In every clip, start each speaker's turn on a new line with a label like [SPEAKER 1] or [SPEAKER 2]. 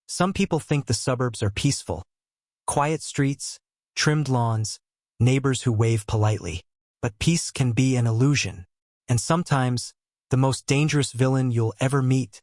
[SPEAKER 1] Some people think the suburbs are peaceful. Quiet streets, trimmed lawns, neighbors who wave politely. But peace can be an illusion. And sometimes, the most dangerous villain you'll ever meet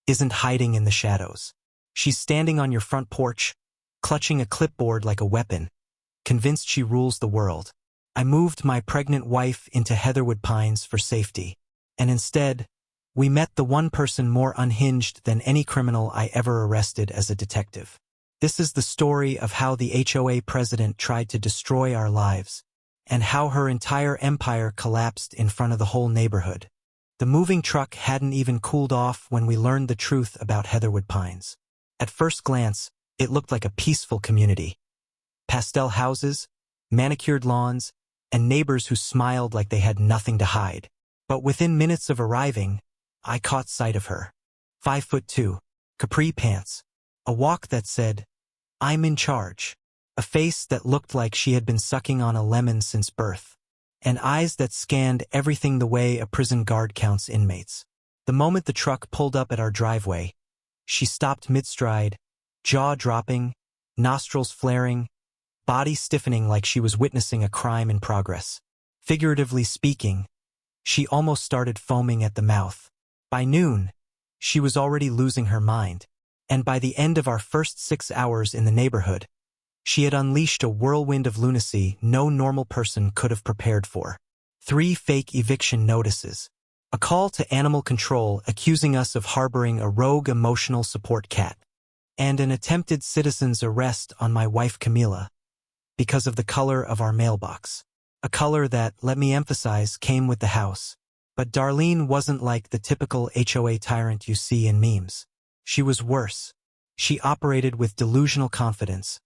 [SPEAKER 1] isn't hiding in the shadows. She's standing on your front porch, clutching a clipboard like a weapon, convinced she rules the world. I moved my pregnant wife into Heatherwood Pines for safety. And instead, we met the one person more unhinged than any criminal I ever arrested as a detective. This is the story of how the HOA president tried to destroy our lives, and how her entire empire collapsed in front of the whole neighborhood. The moving truck hadn't even cooled off when we learned the truth about Heatherwood Pines. At first glance, it looked like a peaceful community. Pastel houses, manicured lawns, and neighbors who smiled like they had nothing to hide. But within minutes of arriving, I caught sight of her. 5'2", capri pants, a walk that said, "I'm in charge," a face that looked like she had been sucking on a lemon since birth, and eyes that scanned everything the way a prison guard counts inmates. The moment the truck pulled up at our driveway, she stopped mid-stride, jaw dropping, nostrils flaring, body stiffening like she was witnessing a crime in progress. Figuratively speaking, she almost started foaming at the mouth. By noon, she was already losing her mind, and by the end of our first 6 hours in the neighborhood, she had unleashed a whirlwind of lunacy no normal person could have prepared for. 3 fake eviction notices, a call to animal control accusing us of harboring a rogue emotional support cat, and an attempted citizen's arrest on my wife Camila because of the color of our mailbox. A color that, let me emphasize, came with the house. But Darlene wasn't like the typical HOA tyrant you see in memes. She was worse. She operated with delusional confidence,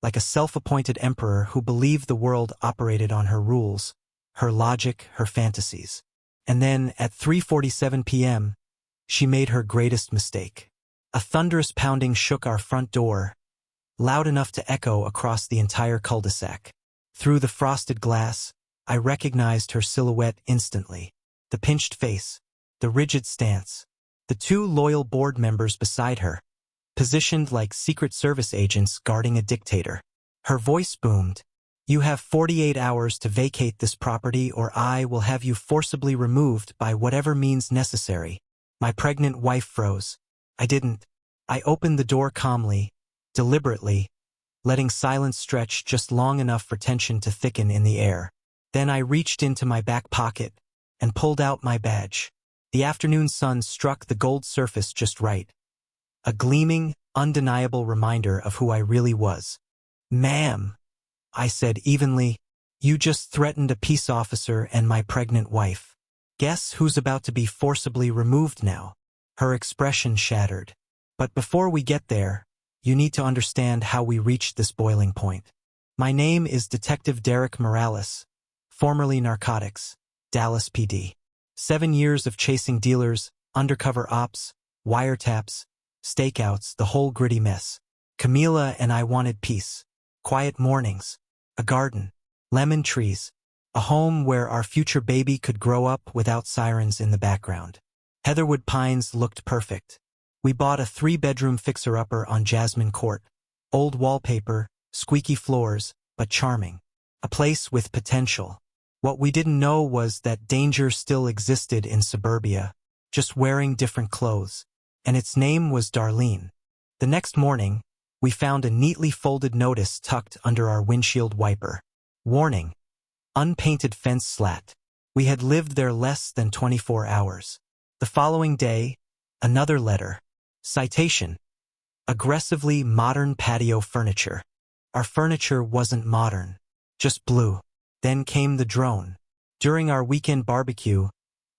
[SPEAKER 1] like a self-appointed emperor who believed the world operated on her rules, her logic, her fantasies. And then, at 3:47 p.m., she made her greatest mistake. A thunderous pounding shook our front door, loud enough to echo across the entire cul-de-sac. Through the frosted glass, I recognized her silhouette instantly. The pinched face, the rigid stance, the 2 loyal board members beside her, positioned like Secret Service agents guarding a dictator. Her voice boomed, "You have 48 hours to vacate this property or I will have you forcibly removed by whatever means necessary." My pregnant wife froze. I didn't. I opened the door calmly, deliberately, letting silence stretch just long enough for tension to thicken in the air. Then I reached into my back pocket and pulled out my badge. The afternoon sun struck the gold surface just right. A gleaming, undeniable reminder of who I really was. "Ma'am," I said evenly, "you just threatened a peace officer and my pregnant wife. Guess who's about to be forcibly removed now?" Her expression shattered. But before we get there, you need to understand how we reached this boiling point. My name is Detective Derek Morales, formerly Narcotics, Dallas PD. 7 years of chasing dealers, undercover ops, wiretaps, stakeouts, the whole gritty mess. Camila and I wanted peace. Quiet mornings, a garden, lemon trees, a home where our future baby could grow up without sirens in the background. Heatherwood Pines looked perfect. We bought a 3-bedroom fixer-upper on Jasmine Court. Old wallpaper, squeaky floors, but charming. A place with potential. What we didn't know was that danger still existed in suburbia, just wearing different clothes. And its name was Darlene. The next morning, we found a neatly folded notice tucked under our windshield wiper. Warning: unpainted fence slat. We had lived there less than 24 hours. The following day, another letter. Citation: aggressively modern patio furniture. Our furniture wasn't modern, just blue. Then came the drone. During our weekend barbecue,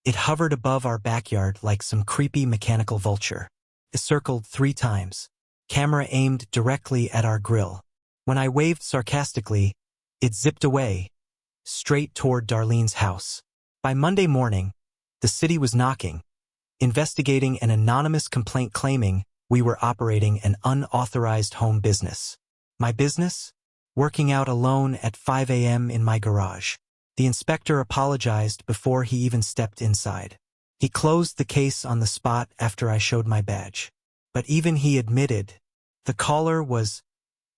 [SPEAKER 1] it hovered above our backyard like some creepy mechanical vulture. It circled 3 times. Camera aimed directly at our grill. When I waved sarcastically, it zipped away, straight toward Darlene's house. By Monday morning, the city was knocking, investigating an anonymous complaint claiming we were operating an unauthorized home business. My business? Working out alone at 5 a.m. in my garage. The inspector apologized before he even stepped inside. He closed the case on the spot after I showed my badge. But even he admitted, the caller was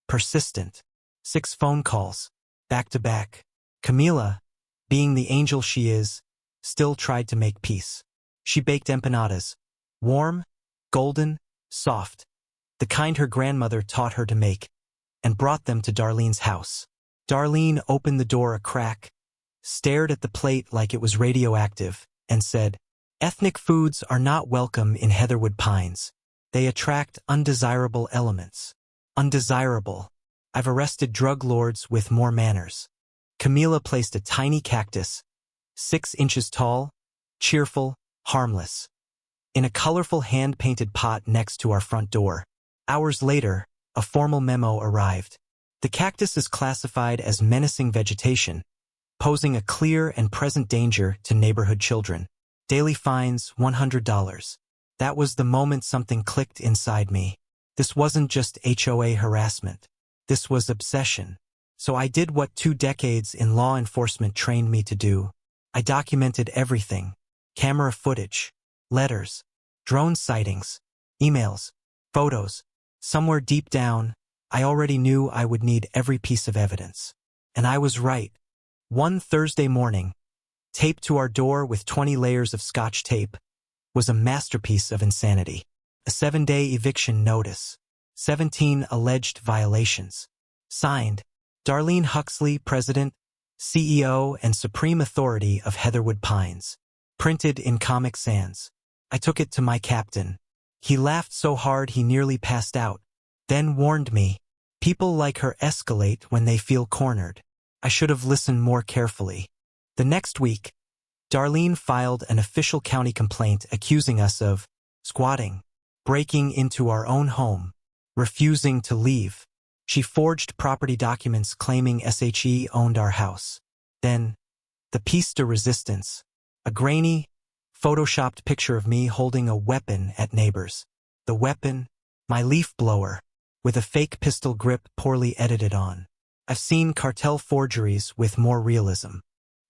[SPEAKER 1] persistent. 6 phone calls, back to back. Camila, being the angel she is, still tried to make peace. She baked empanadas, warm, golden, soft, the kind her grandmother taught her to make, and brought them to Darlene's house. Darlene opened the door a crack, stared at the plate like it was radioactive, and said, "Ethnic foods are not welcome in Heatherwood Pines. They attract undesirable elements." Undesirable. I've arrested drug lords with more manners. Camila placed a tiny cactus, 6 inches tall, cheerful, harmless, in a colorful hand-painted pot next to our front door. Hours later, a formal memo arrived. The cactus is classified as menacing vegetation, posing a clear and present danger to neighborhood children. Daily fines, $100. That was the moment something clicked inside me. This wasn't just HOA harassment. This was obsession. So I did what 2 decades in law enforcement trained me to do. I documented everything. Camera footage, letters, drone sightings, emails, photos. Somewhere deep down, I already knew I would need every piece of evidence. And I was right. One Thursday morning, taped to our door with 20 layers of Scotch tape, was a masterpiece of insanity. A 7-day eviction notice. 17 alleged violations. Signed, Darlene Huxley, President, CEO and Supreme Authority of Heatherwood Pines. Printed in Comic Sans. I took it to my captain. He laughed so hard he nearly passed out, then warned me, "People like her escalate when they feel cornered." I should have listened more carefully. The next week, Darlene filed an official county complaint accusing us of squatting, breaking into our own home, refusing to leave. She forged property documents claiming SHE owned our house. Then, the piece de resistance, a grainy, photoshopped picture of me holding a weapon at neighbors. The weapon, my leaf blower, with a fake pistol grip poorly edited on. I've seen cartel forgeries with more realism.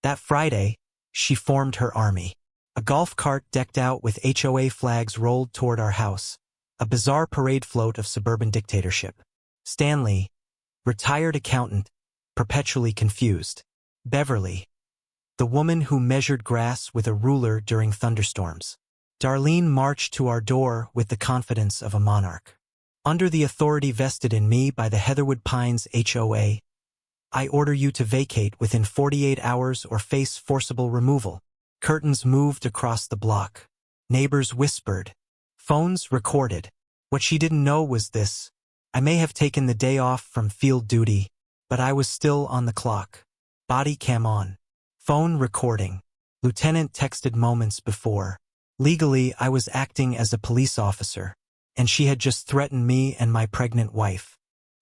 [SPEAKER 1] That Friday, she formed her army. A golf cart decked out with HOA flags rolled toward our house, a bizarre parade float of suburban dictatorship. Stanley, retired accountant, perpetually confused. Beverly, the woman who measured grass with a ruler during thunderstorms. Darlene marched to our door with the confidence of a monarch. Under the authority vested in me by the Heatherwood Pines HOA, I order you to vacate within 48 hours or face forcible removal. Curtains moved across the block. Neighbors whispered. Phones recorded. What she didn't know was this. I may have taken the day off from field duty, but I was still on the clock. Body cam on. Phone recording. Lieutenant texted moments before. Legally, I was acting as a police officer, and she had just threatened me and my pregnant wife.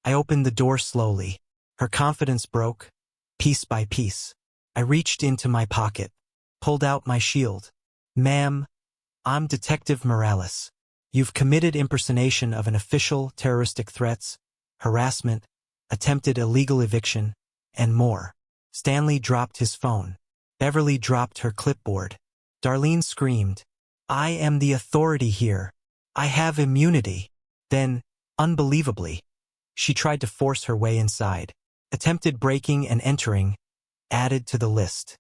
[SPEAKER 1] I opened the door slowly. Her confidence broke, piece by piece. I reached into my pocket, pulled out my shield. "Ma'am, I'm Detective Morales. You've committed impersonation of an official, terroristic threats, harassment, attempted illegal eviction, and more." Stanley dropped his phone. Beverly dropped her clipboard. Darlene screamed, "I am the authority here. I have immunity." Then, unbelievably, she tried to force her way inside. Attempted breaking and entering, added to the list.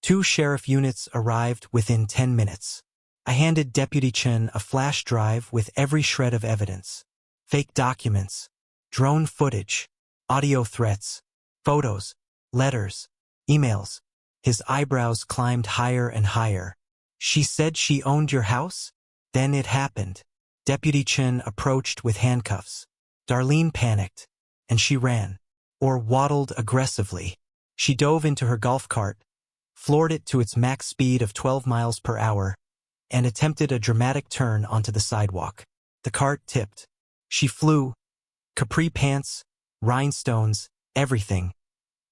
[SPEAKER 1] 2 sheriff units arrived within 10 minutes. I handed Deputy Chen a flash drive with every shred of evidence. Fake documents, drone footage, audio threats, photos, letters, emails. His eyebrows climbed higher and higher. "She said she owned your house?" Then it happened. Deputy Chen approached with handcuffs. Darlene panicked, and she ran, or waddled aggressively. She dove into her golf cart, floored it to its max speed of 12 miles per hour, and attempted a dramatic turn onto the sidewalk. The cart tipped. She flew, capri pants, rhinestones, everything,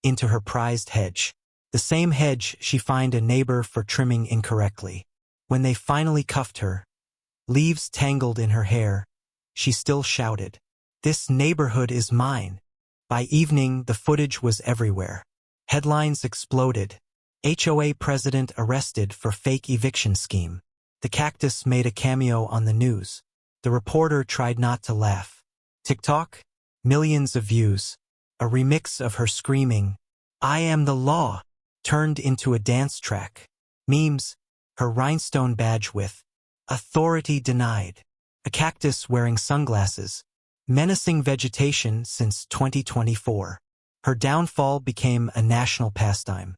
[SPEAKER 1] into her prized hedge. The same hedge she fined a neighbor for trimming incorrectly. When they finally cuffed her, leaves tangled in her hair, she still shouted, "This neighborhood is mine." By evening, the footage was everywhere. Headlines exploded. HOA president arrested for fake eviction scheme. The cactus made a cameo on the news. The The reporter tried not to laugh. TikTok? Millions of views. A remix of her screaming, "I am the law," turned into a dance track. Memes, her rhinestone badge with, "Authority denied." A cactus wearing sunglasses, menacing vegetation since 2024. Her downfall became a national pastime.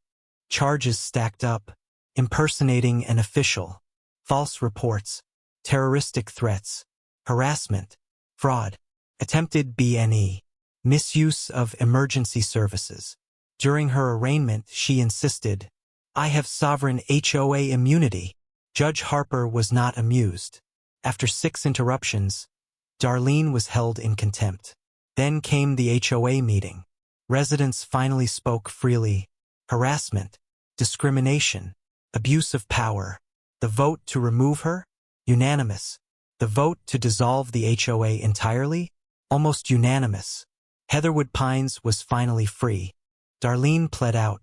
[SPEAKER 1] Charges stacked up, impersonating an official, false reports, terroristic threats, harassment, fraud, attempted BNE, misuse of emergency services. During her arraignment, she insisted, "I have sovereign HOA immunity." Judge Harper was not amused. After 6 interruptions, Darlene was held in contempt. Then came the HOA meeting. Residents finally spoke freely. Harassment, discrimination, abuse of power. The vote to remove her? Unanimous. The vote to dissolve the HOA entirely? Almost unanimous. Heatherwood Pines was finally free. Darlene pled out.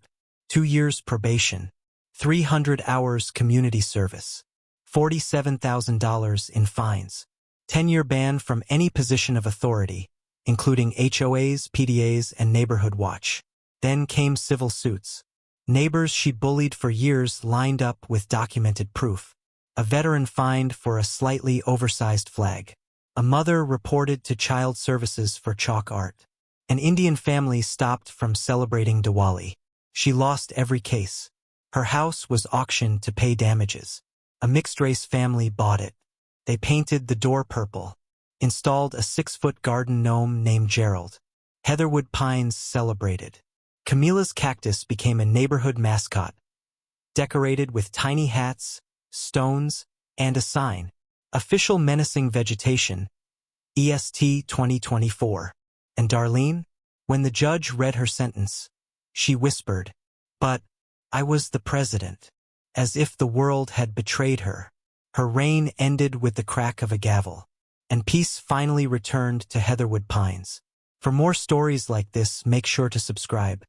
[SPEAKER 1] 2 years probation. 300 hours community service. $47,000 in fines. 10-year ban from any position of authority, including HOAs, PDAs, and Neighborhood Watch. Then came civil suits. Neighbors she bullied for years lined up with documented proof. A veteran fined for a slightly oversized flag. A mother reported to child services for chalk art. An Indian family stopped from celebrating Diwali. She lost every case. Her house was auctioned to pay damages. A mixed-race family bought it. They painted the door purple. Installed a 6-foot garden gnome named Gerald. Heatherwood Pines celebrated. Camila's cactus became a neighborhood mascot, decorated with tiny hats, stones, and a sign. Official menacing vegetation, EST 2024. And Darlene? When the judge read her sentence, she whispered, "But I was the president," as if the world had betrayed her. Her reign ended with the crack of a gavel, and peace finally returned to Heatherwood Pines. For more stories like this, make sure to subscribe.